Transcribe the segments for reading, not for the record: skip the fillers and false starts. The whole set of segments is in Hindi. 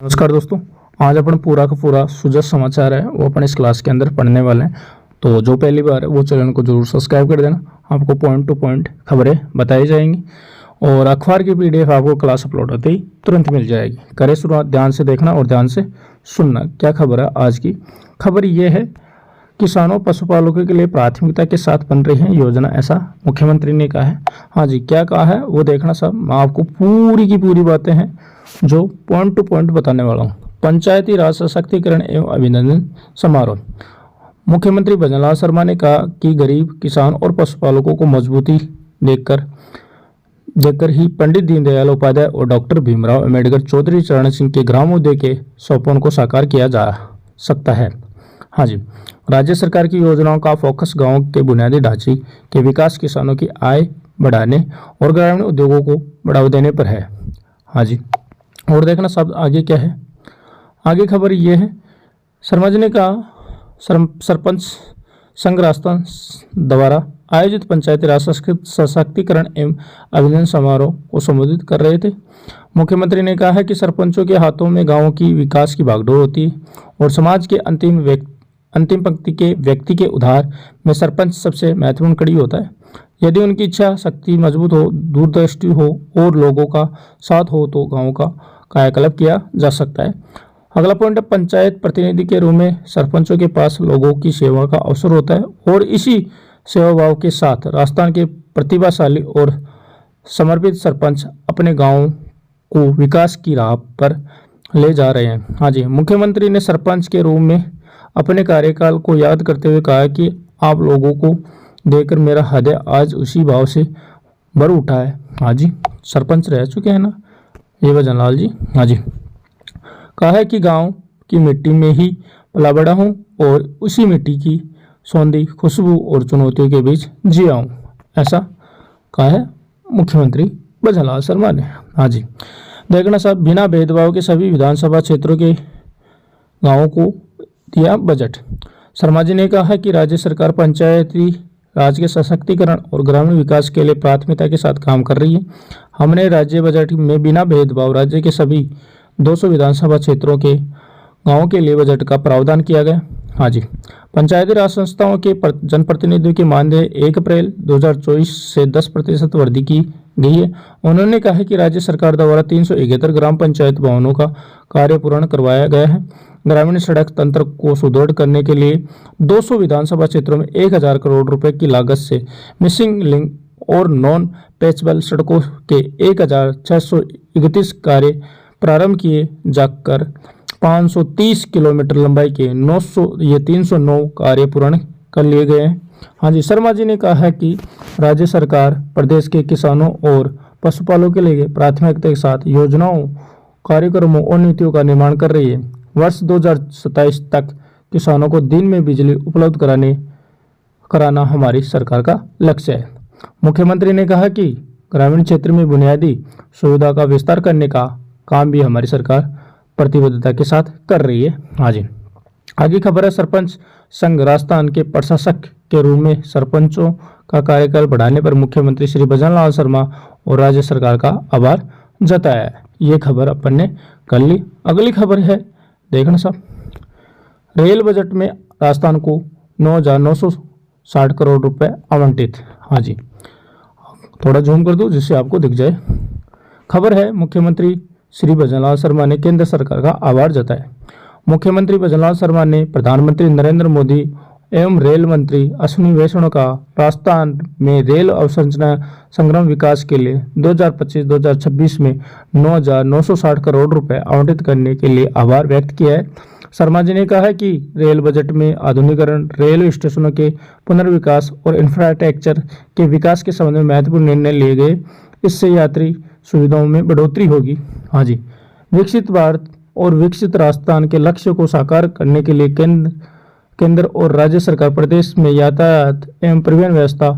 नमस्कार दोस्तों। आज अपन पूरा का पूरा सुजस समाचार है वो अपन इस क्लास के अंदर पढ़ने वाले हैं। तो जो पहली बार है वो चैनल को जरूर सब्सक्राइब कर देना। आपको पॉइंट टू पॉइंट खबरें बताई जाएंगी और अखबार की पीडीएफ आपको क्लास अपलोड होते ही तुरंत मिल जाएगी। करें शुरुआत, ध्यान से देखना और ध्यान से सुनना। क्या खबर है आज की? खबर ये है, किसानों पशुपालकों के लिए प्राथमिकता के साथ बन रही है योजना, ऐसा मुख्यमंत्री ने कहा है। हाँ जी, क्या कहा है वो देखना सब। मैं आपको पूरी की पूरी बातें हैं जो पॉइंट टू पॉइंट बताने वाला हूँ। पंचायती राज सशक्तिकरण एवं अभिनंदन समारोह। मुख्यमंत्री भजनलाल शर्मा ने कहा कि गरीब किसान और पशुपालकों को मजबूती देकर ही पंडित दीनदयाल उपाध्याय और डॉक्टर भीमराव अंबेडकर चौधरी चरण सिंह के ग्रामोदय के सपनों को साकार किया जा सकता है। हाँ जी, राज्य सरकार की योजनाओं का फोकस गांव के बुनियादी ढांचे के विकास, किसानों की आय बढ़ाने और ग्रामीण उद्योगों को बढ़ावा देने पर है। हाँ जी, और देखना सब आगे क्या है। आगे खबर ये है, शर्मा जी ने कहा सरपंच संघ राजस्थान द्वारा आयोजित पंचायती राज सशक्तिकरण एवं अभिनंदन समारोह को संबोधित कर रहे थे। मुख्यमंत्री ने कहा है कि सरपंचों के हाथों में गांवों की विकास की बागडोर होती है और समाज के अंतिम पंक्ति के व्यक्ति के उद्धार में सरपंच सबसे महत्वपूर्ण कड़ी होता है। यदि उनकी इच्छा शक्ति मजबूत हो, दूरदृष्टि हो और लोगों का साथ हो तो गांव का कायाकल्प किया जा सकता है। अगला पॉइंट है, पंचायत प्रतिनिधि के रूप में सरपंचों के पास लोगों की सेवा का अवसर होता है और इसी सेवा भाव के साथ राजस्थान के प्रतिभाशाली और समर्पित सरपंच अपने गांव को विकास की राह पर ले जा रहे हैं। हाँ जी, मुख्यमंत्री ने सरपंच के रूप में अपने कार्यकाल को याद करते हुए कहा कि आप लोगों को देखकर मेरा हृदय आज उसी भाव से भर उठा है। हाँ जी, सरपंच रह चुके हैं ना ये भजनलाल जी। हाँ जी, कहा है कि गांव की मिट्टी में ही पला बड़ा हूँ और उसी मिट्टी की सौंधी खुशबू और चुनौतियों के बीच जिया हूँ, ऐसा कहा है मुख्यमंत्री भजनलाल शर्मा ने। हाँ जी, देखना साहब, बिना भेदभाव के सभी विधानसभा क्षेत्रों के गांवों को दिया बजट। शर्मा जी ने कहा कि राज्य सरकार पंचायती राज के सशक्तिकरण और ग्रामीण विकास के लिए प्राथमिकता के साथ काम कर रही है। हमने राज्य बजट में बिना भेदभाव राज्य के सभी 200 विधानसभा क्षेत्रों के गांवों के लिए बजट का प्रावधान किया गया। हाँ जी, पंचायती राज संस्थाओं के जनप्रतिनिधियों के मानदेय 1 अप्रैल 2024 से 10% वृद्धि की गई है। उन्होंने कहा कि राज्य सरकार द्वारा 371 ग्राम पंचायत भवनों का कार्य पूर्ण करवाया गया है। ग्रामीण सड़क तंत्र को सुदृढ़ करने के लिए 200 विधानसभा क्षेत्रों में 1000 करोड़ रुपए की लागत से मिसिंग लिंक और नॉन पैचेबल सड़कों के 1631 कार्य प्रारंभ किए जाकर 530 किलोमीटर लंबाई के 309 कार्य पूर्ण कर लिए गए हैं। हाँ जी, शर्मा जी ने कहा है कि राज्य सरकार प्रदेश के किसानों और पशुपालकों के लिए प्राथमिकता के साथ योजनाओं, कार्यक्रमों और नीतियों का निर्माण कर रही है। वर्ष 2027 तक किसानों को दिन में बिजली उपलब्ध कराना हमारी सरकार का लक्ष्य है। मुख्यमंत्री ने कहा कि ग्रामीण क्षेत्र में बुनियादी सुविधा का विस्तार करने का काम भी हमारी सरकार प्रतिबद्धता के साथ कर रही है। हाँ जी, आगे खबर है, सरपंच संघ राजस्थान के प्रशासक के रूप में सरपंचों का कार्यकाल बढ़ाने पर मुख्यमंत्री श्री भजनलाल शर्मा और राज्य सरकार का आभार जताया है। ये खबर अपन ने कर ली। अगली खबर है, देखना साहब, रेल बजट में राजस्थान को 9,960 करोड़ रुपए आवंटित। हाँ जी, थोड़ा जूम कर दूं जिससे आपको दिख जाए। खबर है, मुख्यमंत्री श्री भजनलाल शर्मा ने केंद्र सरकार का आभार जताया। मुख्यमंत्री भजनलाल शर्मा ने प्रधानमंत्री नरेंद्र मोदी एवं रेल मंत्री अश्विनी वैष्णव का राजस्थान में रेल अवसंरचना संग्राम विकास के लिए 2025-2026 में 9,960 करोड़ रुपए आवंटित करने के लिए आभार व्यक्त किया है। शर्मा जी ने कहा है कि रेल बजट में आधुनिकीकरण, रेलवे स्टेशनों के पुनर्विकास और इंफ्रास्ट्रक्चर के विकास के संबंध में महत्वपूर्ण निर्णय लिए गए। इससे यात्री सुविधाओं में बढ़ोतरी होगी। हाँ जी, विकसित भारत और विकसित राजस्थान के लक्ष्य को साकार करने के लिए केंद्र और राज्य सरकार प्रदेश में यातायात एवं परिवहन व्यवस्था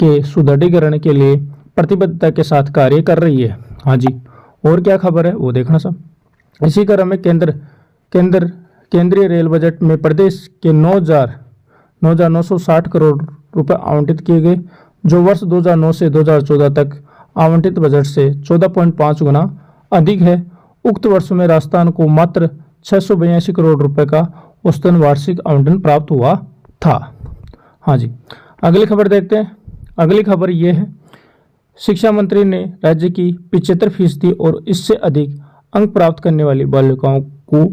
के सुदृढ़ीकरण के लिए प्रतिबद्धता के साथ कार्य कर रही है। हाँ जी, और क्या खबर है वो देखना सब। इसी क्रम में केंद्रीय रेल बजट में प्रदेश के 9,960 करोड़ रुपए आवंटित किए गए, जो वर्ष 2009 से 2014 तक आवंटित बजट से 14.5 गुना अधिक है। उक्त वर्ष में राजस्थान को मात्र 682 करोड़ रुपए का औसतन वार्षिक आवंटन प्राप्त हुआ था। हाँ जी, अगली खबर देखते हैं। अगली खबर ये है, शिक्षा मंत्री ने राज्य की 75% और इससे अधिक अंक प्राप्त करने वाली बालिकाओं को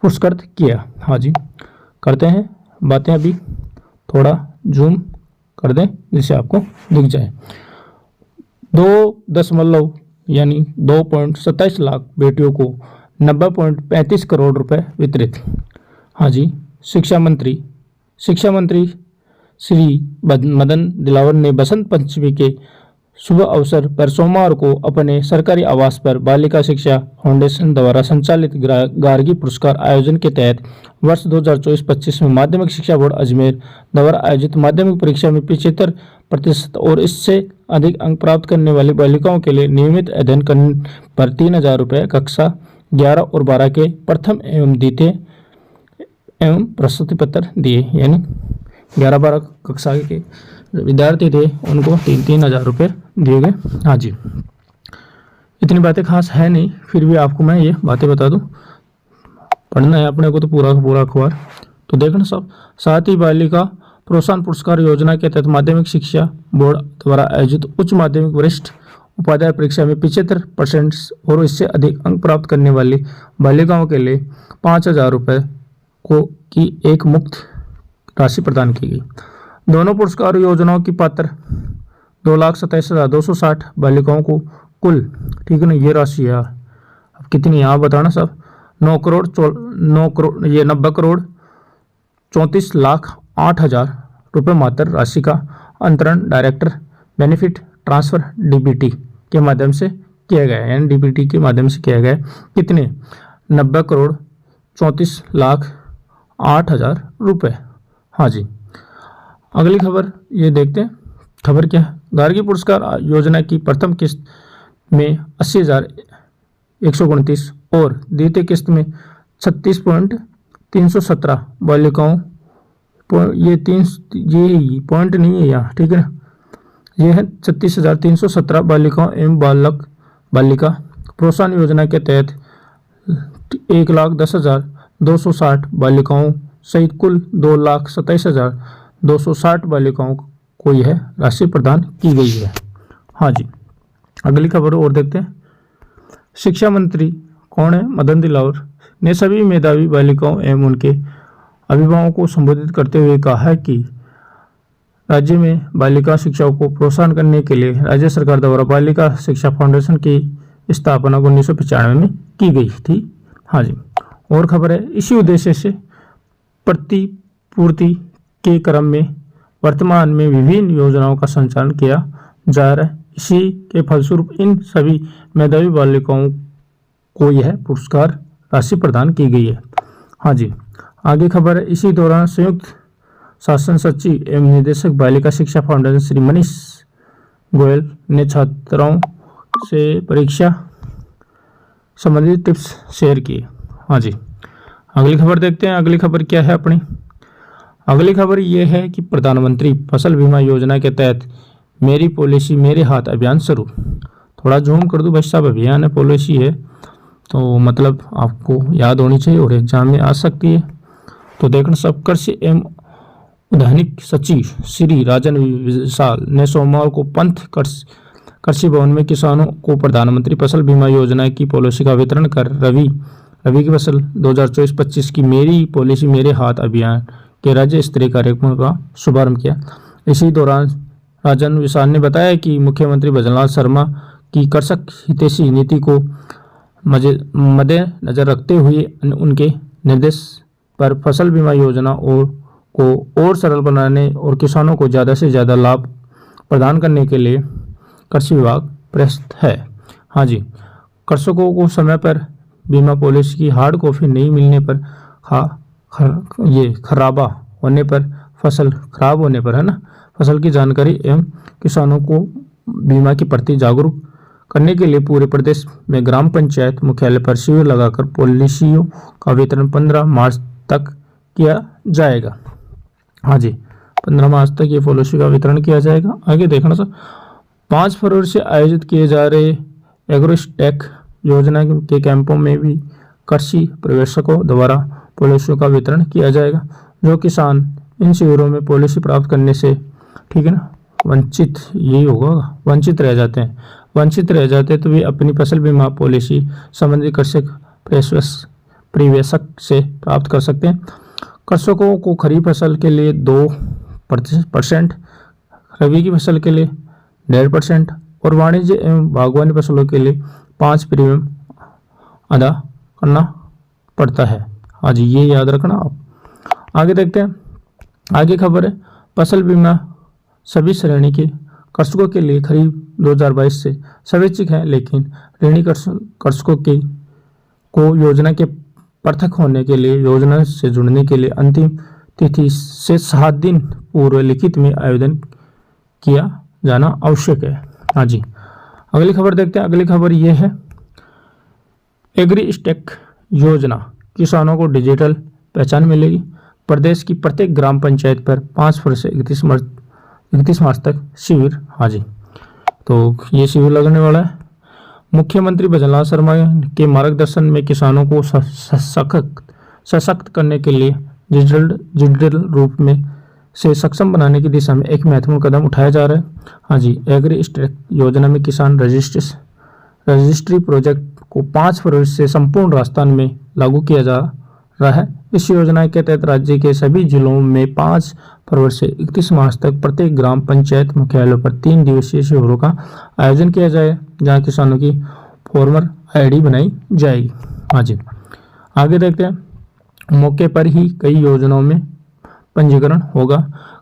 पुरस्कृत किया। हाँ जी, करते हैं बातें, अभी थोड़ा जूम कर दें जिससे आपको दिख जाए। 2 यानी 2.27 लाख बेटियों को 90.35 करोड़ रुपए वितरित। हाँ जी, शिक्षा मंत्री श्री मदन दिलावर ने बसंत पंचमी के शुभ अवसर पर सोमवार को अपने सरकारी आवास पर बालिका शिक्षा फाउंडेशन द्वारा संचालित गार्गी पुरस्कार आयोजन के तहत वर्ष 2024-25 में माध्यमिक शिक्षा बोर्ड अजमेर द्वारा आयोजित माध्यमिक परीक्षा में 75% और इससे अधिक अंक प्राप्त करने वाली बालिकाओं के लिए नियमित अध्ययन करने पर 3,000 रुपये, कक्षा 11 और 12 के प्रथम एवं द्वितीय एवं प्रशस्ति पत्र दिए। यानी 11-12 कक्षा के विद्यार्थी थे उनको 3,000 रुपये दिए गए। हाँ जी, इतनी बातें खास है नहीं, फिर भी आपको मैं ये बातें बता दूं, पढ़ना है अपने को तो पूरा अखबार तो देखना सब। साथ ही बालिका प्रोत्साहन पुरस्कार योजना के तहत माध्यमिक शिक्षा बोर्ड द्वारा आयोजित उच्च माध्यमिक वरिष्ठ उपाध्याय परीक्षा में 75% और इससे अधिक अंक प्राप्त करने वाली बालिकाओं के लिए 5,000 रुपये की एक मुफ्त राशि प्रदान की गई। दोनों पुरस्कार योजनाओं की पात्र 2,27,260 बालिकाओं को कुल, ठीक है ना, ये राशि है अब कितनी यहाँ बताना सब, 90 करोड़ 34 लाख 8,000 रुपये मात्र राशि का अंतरण डायरेक्टर बेनिफिट ट्रांसफर डीबीटी के माध्यम से किया गया है। यानी डीबीटी के माध्यम से किया गया है। कितने? 90 करोड़ 34 लाख 8,000 रुपये। हाँ जी, अगली खबर ये देखते हैं। खबर क्या है? गार्गी पुरस्कार योजना की प्रथम किस्त में 80,129 और द्वितीय किस्त में 36.317 बालिकाओं, ये पॉइंट नहीं है यहाँ, ठीक है ना, ये है 36,317 बालिकाओं एवं बालिका प्रोत्साहन योजना के तहत 1,10,260 बालिकाओं सहित कुल 2,27,260 बालिकाओं को यह राशि प्रदान की गई है। हाँ जी, अगली खबर और देखते हैं। शिक्षा मंत्री कौन है? मदन दिलावर ने सभी मेधावी बालिकाओं एवं उनके अभिभावकों को संबोधित करते हुए कहा है कि राज्य में बालिका शिक्षा को प्रोत्साहन करने के लिए राज्य सरकार द्वारा बालिका शिक्षा फाउंडेशन की स्थापना 1995 में की गई थी। हाँ जी, और खबर है, इसी उद्देश्य से प्रतिपूर्ति के क्रम में वर्तमान में विभिन्न योजनाओं का संचालन किया जा रहा है। इसी के फलस्वरूप इन सभी मेधावी बालिकाओं को यह पुरस्कार राशि प्रदान की गई है। हाँ जी, आगे खबर है, इसी दौरान संयुक्त शासन सचिव एवं निदेशक बालिका शिक्षा फाउंडेशन श्री मनीष गोयल ने छात्राओं से परीक्षा संबंधित टिप्स शेयर किए। हाँ जी, अगली खबर देखते हैं। अगली खबर क्या है अपनी? अगली खबर ये है कि प्रधानमंत्री फसल बीमा योजना के तहत मेरी पॉलिसी मेरे हाथ अभियान शुरू। थोड़ा जूम कर दूं भाई साहब, अभियान है, पॉलिसी है, तो मतलब आपको याद होनी चाहिए और एग्जाम में आ सकती है। तो देखना सब। कृषि एवं उद्यानिक सचिव श्री राजन विशाल ने सोमवार को पंथ कृषि भवन में किसानों को प्रधानमंत्री फसल बीमा योजना की पॉलिसी का वितरण कर रबी की फसल 2024-25 की मेरी पॉलिसी मेरे हाथ अभियान के राज्य स्तरीय कार्यक्रम का शुभारंभ किया। इसी दौरान राजन विशाल ने बताया कि मुख्यमंत्री भजनलाल शर्मा की कृषक हितैषी नीति को मद्देनजर रखते हुए उनके निर्देश पर फसल बीमा योजना को और सरल बनाने और किसानों को ज़्यादा से ज़्यादा लाभ प्रदान करने के लिए कृषि विभाग प्रयासरत है। हाँ जी, कृषकों को समय पर बीमा पॉलिसी की हार्ड कॉपी नहीं मिलने पर खराबा होने पर, फसल खराब होने पर, है ना, फसल की जानकारी एवं किसानों को बीमा के प्रति जागरूक करने के लिए पूरे प्रदेश में ग्राम पंचायत मुख्यालय पर शिविर लगाकर पॉलिसियों का वितरण 15 मार्च तक किया जाएगा। हाँ जी, 15 मार्च तक ये पॉलिसी का वितरण किया जाएगा। आगे देखना सर, 5 फरवरी से आयोजित किए जा रहे एग्रोस्टेक योजना के कैंपों में भी कृषि प्रवेशकों द्वारा पॉलिसियों का वितरण किया जाएगा। जो किसान इन शिविरों में पॉलिसी प्राप्त करने से, ठीक है ना, वंचित, यही होगा, वंचित रह जाते हैं तो वे अपनी फसल बीमा पॉलिसी संबंधी कृषि परिवेशक से प्राप्त कर सकते हैं। कृषकों को खरीफ फसल के लिए 2%, रबी की फसल के लिए 1.5% और वाणिज्य एवं बागवानी फसलों के लिए 5 प्रीमियम अदा करना पड़ता है। हाँ जी, ये याद रखना आप। आगे देखते हैं, आगे खबर है, फसल बीमा सभी श्रेणी के कृषकों के लिए खरीफ 2022 से स्वैच्छिक है, लेकिन ऋणी कृषकों को योजना के पृथक होने के लिए, योजना से जुड़ने के लिए अंतिम तिथि से 7 दिन पूर्व लिखित में आवेदन किया जाना आवश्यक है। हाँ जी, अगली खबर देखते हैं। अगली खबर ये है, एग्रीस्टेक योजना, किसानों को डिजिटल पहचान मिलेगी। प्रदेश की प्रत्येक ग्राम पंचायत पर 5 फरवरी से 31 मार्च तक शिविर। हाँ जी, तो ये शिविर लगने वाला है। मुख्यमंत्री भजनलाल शर्मा के मार्गदर्शन में किसानों को सशक्त करने के लिए डिजिटल रूप में से सक्षम बनाने की दिशा में एक महत्वपूर्ण कदम उठाया जा रहा है। हाँ जी, एग्रीस्टेक योजना में किसान रजिस्ट्री प्रोजेक्ट को 5 फरवरी से संपूर्ण राजस्थान में लागू किया जा रहा है। इस योजना के तहत राज्य के सभी जिलों में 5 फरवरी से 31 मार्च तक प्रत्येक ग्राम पंचायत मुख्यालयों पर 3 दिवसीय शिविरों का आयोजन किया जाए, जहां किसानों की फॉर्मर आईडी बनाई जाएगी। हाँ जी, आगे देखते हैं, मौके पर ही कई योजनाओं में पंजीकरण होगा।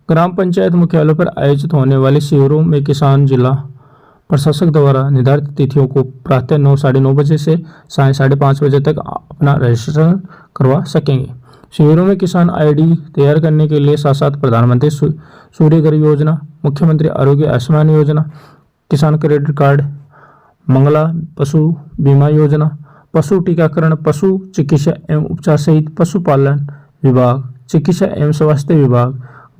ग्राम पंचायत मुख्यालयों पर आयोजित होने वाले शिविरों में किसान जिला प्रशासक द्वारा निर्धारित तिथियों को प्रातः 9 साढ़े 9 बजे से साय 5:30 बजे तक अपना रजिस्ट्रेशन करवा सकेंगे। शिविरों में किसान आईडी तैयार करने के लिए साथ साथ प्रधानमंत्री सूर्य घर योजना, मुख्यमंत्री आरोग्य आयुष्मान योजना, किसान क्रेडिट कार्ड, मंगला पशु बीमा योजना, पशु टीकाकरण, पशु चिकित्सा एवं उपचार सहित पशुपालन विभाग, चिकित्सा एवं स्वास्थ्य विभाग,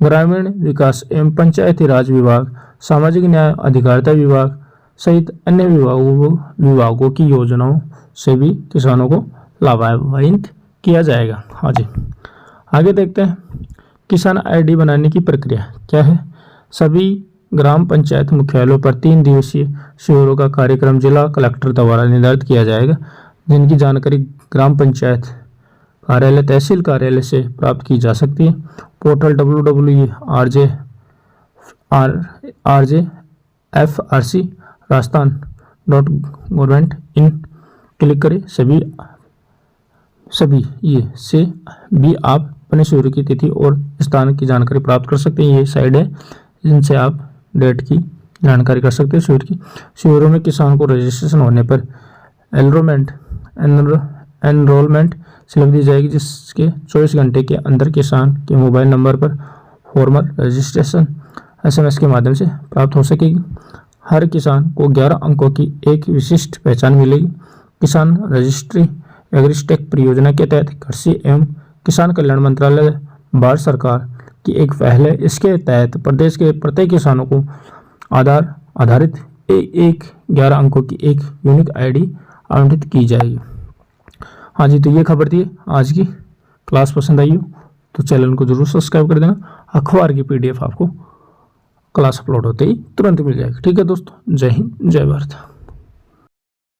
ग्रामीण विकास एवं पंचायती राज विभाग, सामाजिक न्याय अधिकारिता विभाग सहित अन्य विभागों की योजनाओं से भी किसानों को लाभान्वित किया जाएगा। हाँ जी, आगे देखते हैं, किसान आईडी बनाने की प्रक्रिया क्या है। सभी ग्राम पंचायत मुख्यालयों पर 3 दिवसीय शिविरों का कार्यक्रम जिला कलेक्टर द्वारा निर्धारित किया जाएगा, जिनकी जानकारी ग्राम पंचायत कार्यालय, तहसील कार्यालय से प्राप्त की जा सकती है। पोर्टल www.rjfrc rajasthan.gov.in क्लिक करें। सभी ये से भी आप अपने शिविर की तिथि और स्थान की जानकारी प्राप्त कर सकते हैं। ये साइड है, जिनसे आप डेट की जानकारी कर सकते हैं शिविर की। शिविरों में किसान को रजिस्ट्रेशन होने पर एनरोलमेंट स्लिप दी जाएगी, जिसके 24 घंटे के अंदर किसान के मोबाइल नंबर पर फॉर्मल रजिस्ट्रेशन SMS के माध्यम से प्राप्त हो सकेगी। हर किसान को 11 अंकों की एक विशिष्ट पहचान मिलेगी। किसान रजिस्ट्री एग्रीस्टेक परियोजना के तहत कृषि एवं किसान कल्याण मंत्रालय भारत सरकार की एक पहल है। इसके तहत प्रदेश के प्रत्येक किसानों को आधार आधारित 11 अंकों की एक यूनिक आईडी आवंटित की जाएगी। हाँ जी, तो ये खबर थी आज की। क्लास पसंद आई हो तो चैनल को जरूर सब्सक्राइब कर देना। अखबार की PDF आपको क्लास अपलोड होते ही तुरंत मिल जाएगी। ठीक है दोस्तों, जय हिंद, जय भारत।